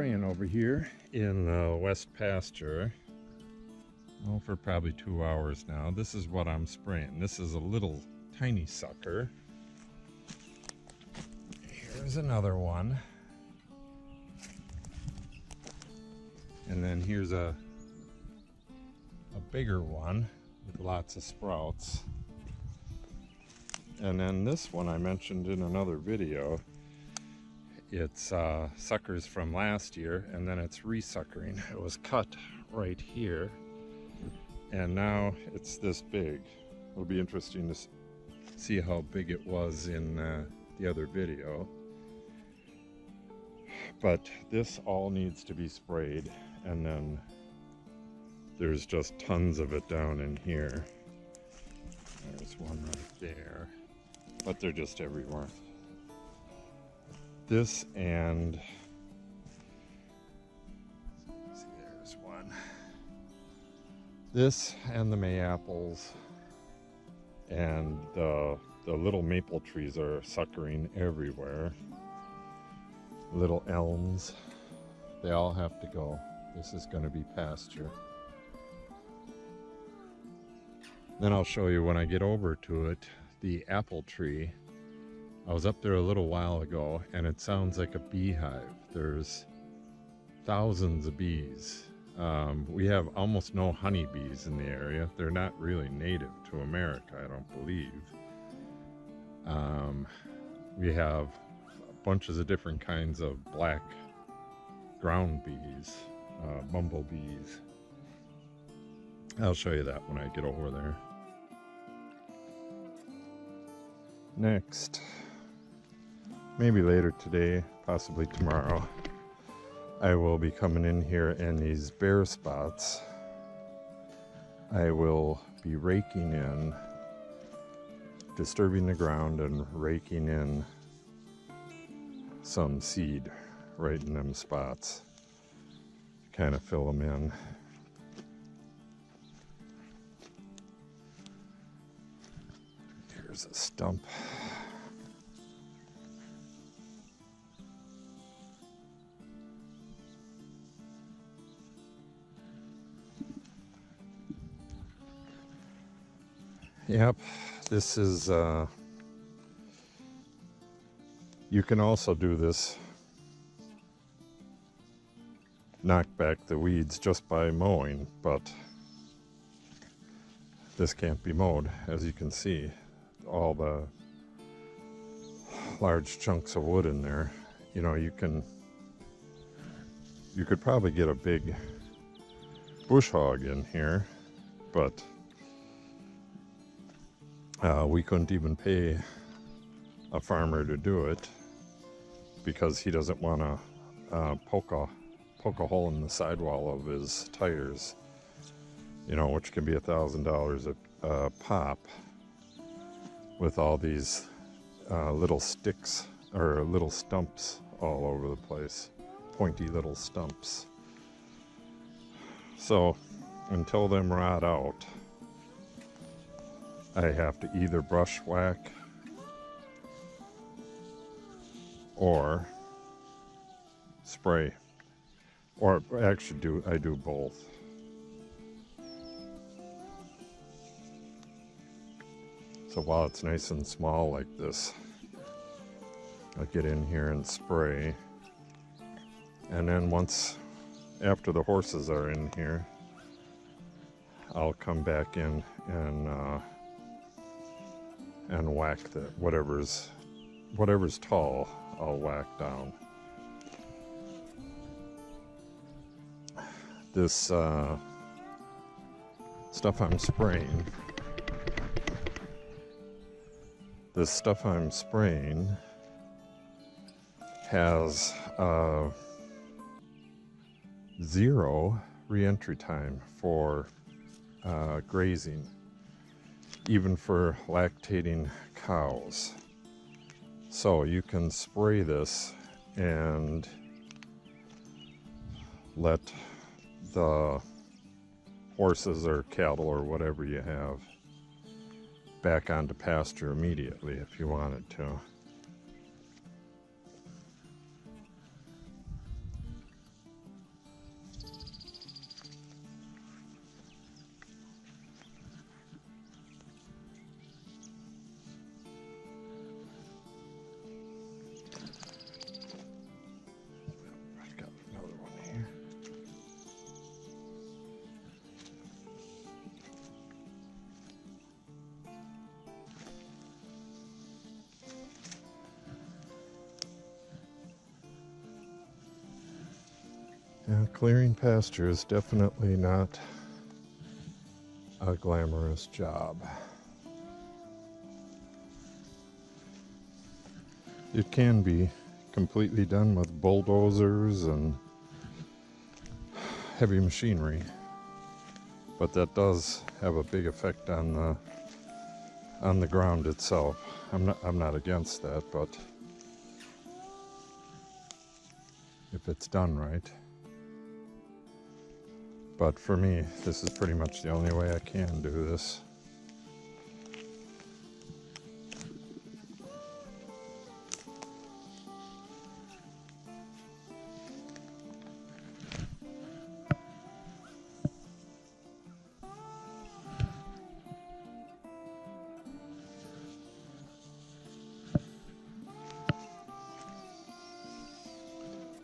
spraying over here in the West Pasture. Oh, for probably 2 hours now. This is what I'm spraying. This is a little tiny sucker. Here's another one. And then here's a bigger one with lots of sprouts. And then this one I mentioned in another video. It's suckers from last year, and then it's resuckering. It was cut right here, and now it's this big. It'll be interesting to see how big it was in the other video. But this all needs to be sprayed, and then there's just tons of it down in here. There's one right there, but they're just everywhere. This and see, there's one. This and the mayaples and the little maple trees are suckering everywhere. Little elms, they all have to go. This is going to be pasture. Then I'll show you when I get over to it, the apple tree. I was up there a little while ago, and it sounds like a beehive. There's thousands of bees. We have almost no honeybees in the area. They're not really native to America, I don't believe. We have bunches of different kinds of black ground bees, bumblebees. I'll show you that when I get over there. Next, maybe later today, possibly tomorrow, I will be coming in here in these bare spots. I will be raking in, disturbing the ground and raking in some seed right in them spots. Kind of fill them in. Here's a stump. Yep, this is, you can also do this, knock back the weeds just by mowing, but this can't be mowed, as you can see. All the large chunks of wood in there. You know, you could probably get a big bush hog in here, but we couldn't even pay a farmer to do it because he doesn't want to poke a hole in the sidewall of his tires, you know, which can be $1,000 a pop, with all these little sticks or little stumps all over the place, pointy little stumps. So until them rot out, I have to either brush whack or spray, or actually I do both. So while it's nice and small like this, I'll get in here and spray, and then after the horses are in here, I'll come back in and whack whatever's tall, I'll whack down. This stuff I'm spraying has 0 re-entry time for grazing, even for lactating cows. So you can spray this and let the horses or cattle or whatever you have back onto pasture immediately if you wanted to. Clearing pasture is definitely not a glamorous job. It can be completely done with bulldozers and heavy machinery, but that does have a big effect on the ground itself. I'm not against that, but if it's done right. But for me, this is pretty much the only way I can do this.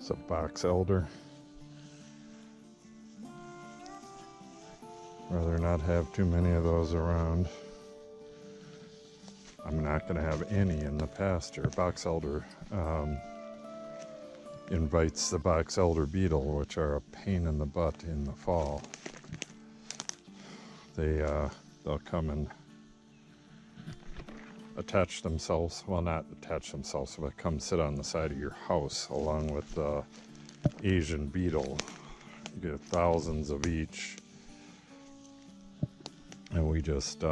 It's a box elder. Rather not have too many of those around. I'm not going to have any in the pasture. Box elder invites the box elder beetle, which are a pain in the butt in the fall. They'll come and attach themselves. Well, not attach themselves, but come sit on the side of your house along with the Asian beetle. You get thousands of each. And we just,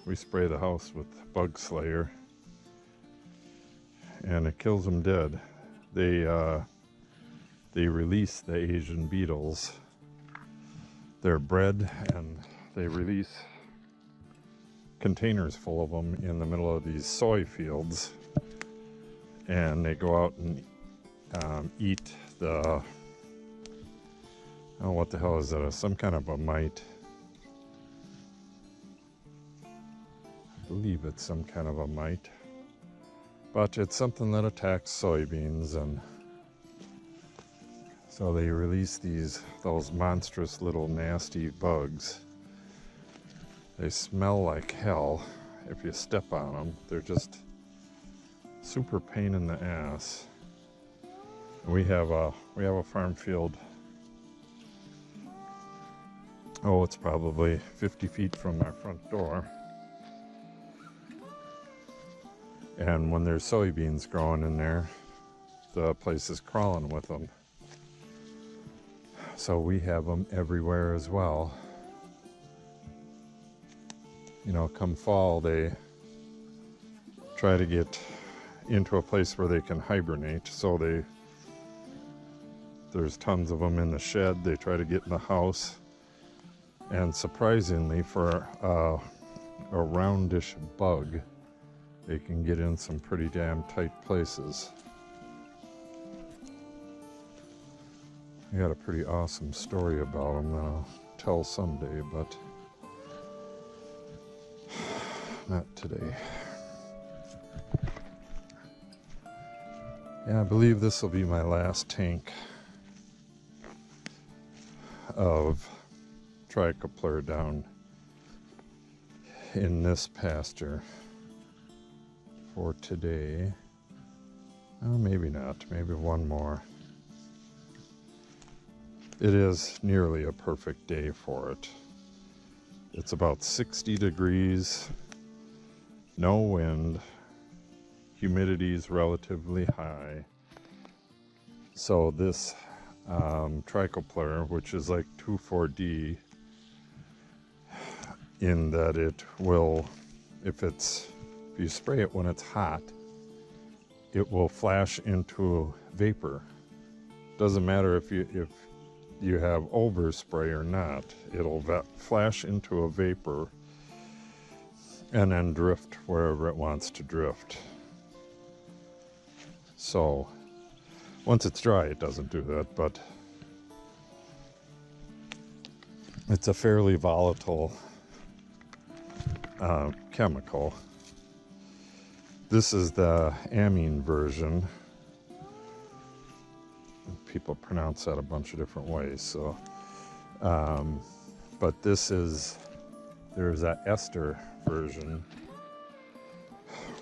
we spray the house with bug slayer, and it kills them dead. They release the Asian beetles. They're bred, and they release containers full of them in the middle of these soy fields, and they go out and eat the, oh, what the hell is that? Some kind of a mite. I believe it's some kind of a mite, but it's something that attacks soybeans, and so they release those monstrous little nasty bugs. They smell like hell if you step on them. They're just super pain in the ass. We have a farm field. Oh, it's probably 50 feet from our front door. And when there's soybeans growing in there, the place is crawling with them. So we have them everywhere as well. You know, come fall, they try to get into a place where they can hibernate. So there's tons of them in the shed. They try to get in the house. And surprisingly, for a roundish bug, they can get in some pretty damn tight places. I got a pretty awesome story about them that I'll tell someday, but not today. Yeah, I believe this will be my last tank of trichopler down in this pasture for today. Oh, maybe not. Maybe one more. It is nearly a perfect day for it. It's about 60 degrees, no wind, humidity's relatively high. So this trichopler, which is like 2,4-D, in that it will, if you spray it when it's hot, it will flash into vapor. Doesn't matter if you have overspray or not. It'll flash into a vapor and then drift wherever it wants to drift. So once it's dry, it doesn't do that, but it's a fairly volatile chemical. This is the amine version. People pronounce that a bunch of different ways. So, but there's that ester version,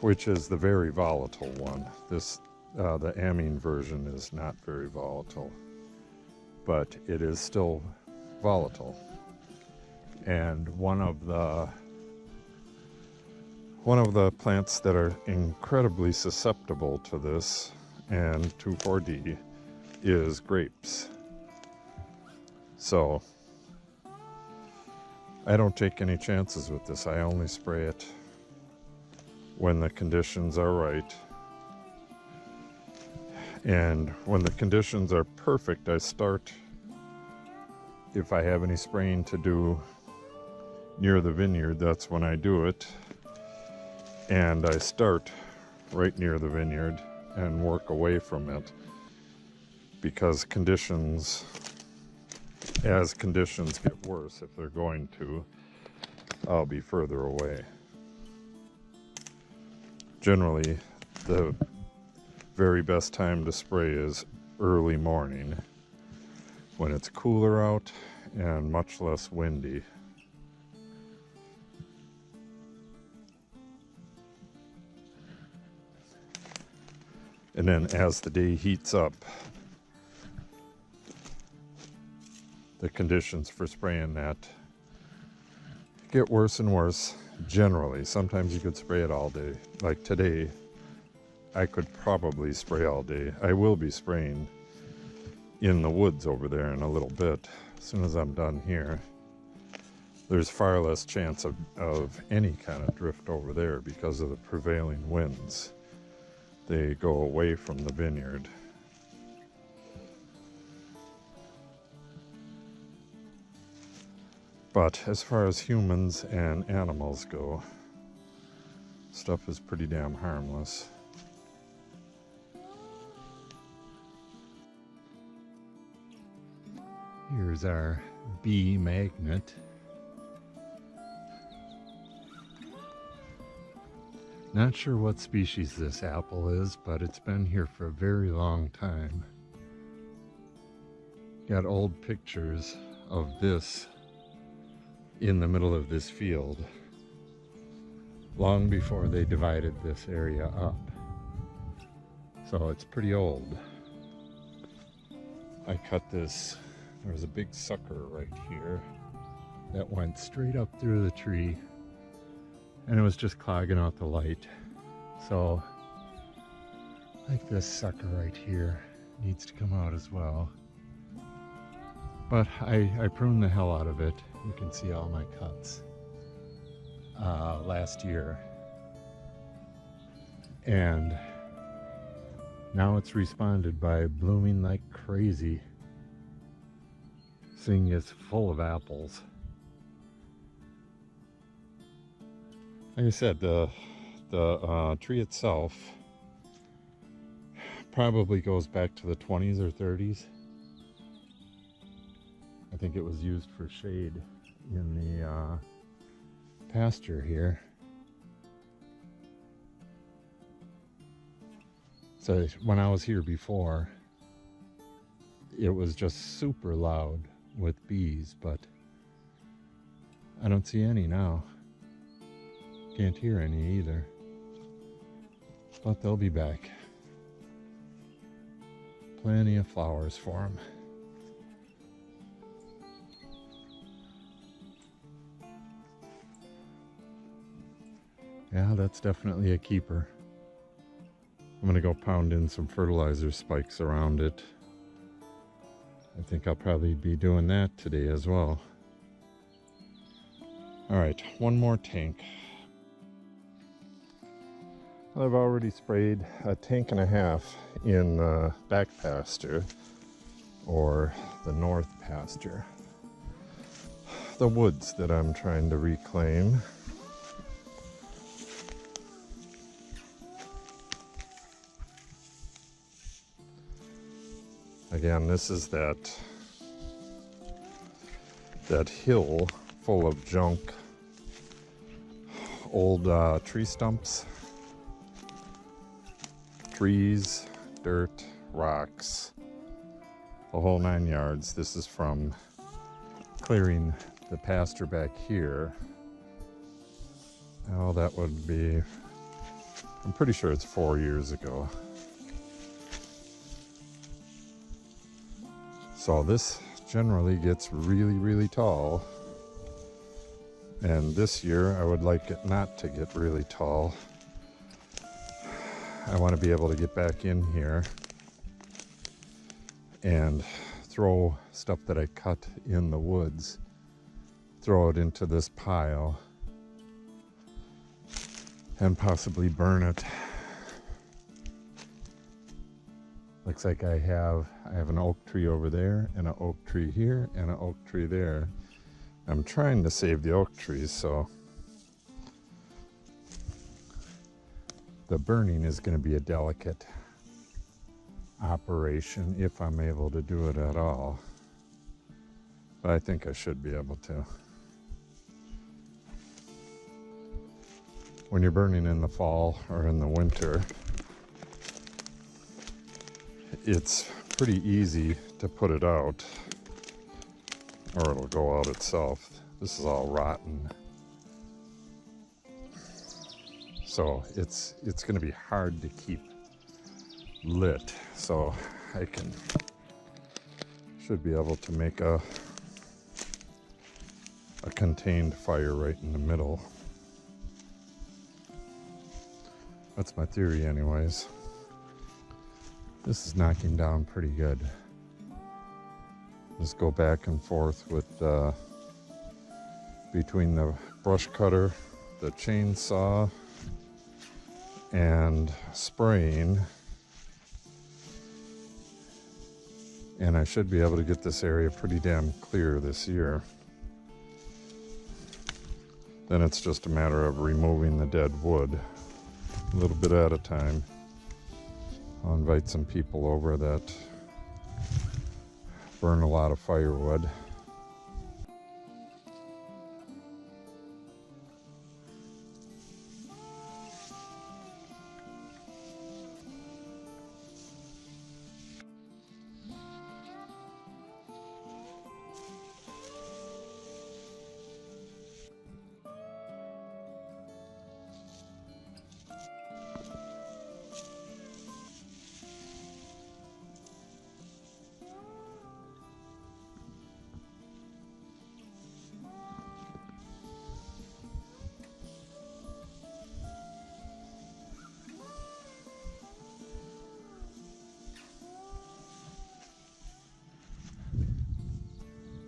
which is the very volatile one. The amine version is not very volatile. but it is still volatile. And one of the plants that are incredibly susceptible to this and 2,4-D is grapes. So I don't take any chances with this. I only spray it when the conditions are right. And when the conditions are perfect, I start, if I have any spraying to do near the vineyard, that's when I do it. And I start right near the vineyard and work away from it, because as conditions get worse, if they're going to, I'll be further away. Generally, the very best time to spray is early morning, when it's cooler out and much less windy. And then as the day heats up, the conditions for spraying that get worse and worse. Generally, sometimes you could spray it all day. Like today, I could probably spray all day. I will be spraying in the woods over there in a little bit. As soon as I'm done here, there's far less chance of any kind of drift over there because of the prevailing winds. They go away from the vineyard. But as far as humans and animals go, stuff is pretty damn harmless. Here's our bee magnet. Not sure what species this apple is, but it's been here for a very long time. Got old pictures of this in the middle of this field, long before they divided this area up. So it's pretty old. I cut this, there was a big sucker right here that went straight up through the tree, and it was just clogging out the light. So like this sucker right here needs to come out as well. But I pruned the hell out of it. You can see all my cuts last year. And now it's responded by blooming like crazy. This thing is full of apples. Like I said, the tree itself probably goes back to the 20s or 30s. I think it was used for shade in the pasture here. So when I was here before, it was just super loud with bees, but I don't see any now. Can't hear any either. But they'll be back. Plenty of flowers for them. Yeah, that's definitely a keeper. I'm gonna go pound in some fertilizer spikes around it. I think I'll probably be doing that today as well. All right, one more tank. I've already sprayed a tank and a half in back pasture, or the north pasture. The woods that I'm trying to reclaim. Again, this is that hill full of junk, old tree stumps, trees, dirt, rocks, the whole 9 yards. This is from clearing the pasture back here. Oh, that would be, I'm pretty sure it's 4 years ago. So this generally gets really, really tall. And this year I would like it not to get really tall. I want to be able to get back in here and throw stuff that I cut in the woods, throw it into this pile, and possibly burn it. Looks like I have an oak tree over there, and an oak tree here, and an oak tree there. I'm trying to save the oak trees, so the burning is going to be a delicate operation if I'm able to do it at all. But I think I should be able to. When you're burning in the fall or in the winter, it's pretty easy to put it out, or it'll go out itself. This is all rotten. So it's going to be hard to keep lit. So I should be able to make a contained fire right in the middle. That's my theory anyways. This is knocking down pretty good. Just go back and forth with between the brush cutter, the chainsaw, and spraying. And I should be able to get this area pretty damn clear this year. Then it's just a matter of removing the dead wood, a little bit at a time. I'll invite some people over that burn a lot of firewood.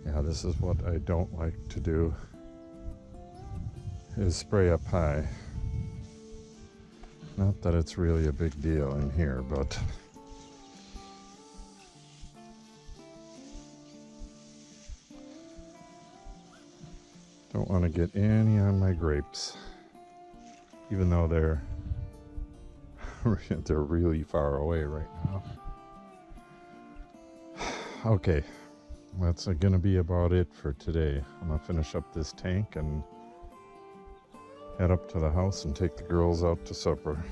Yeah, this is what I don't like to do, is spray up high. Not that it's really a big deal in here, but don't want to get any on my grapes, even though they're really far away right now. Okay. That's going to be about it for today. I'm going to finish up this tank and head up to the house and take the girls out to supper.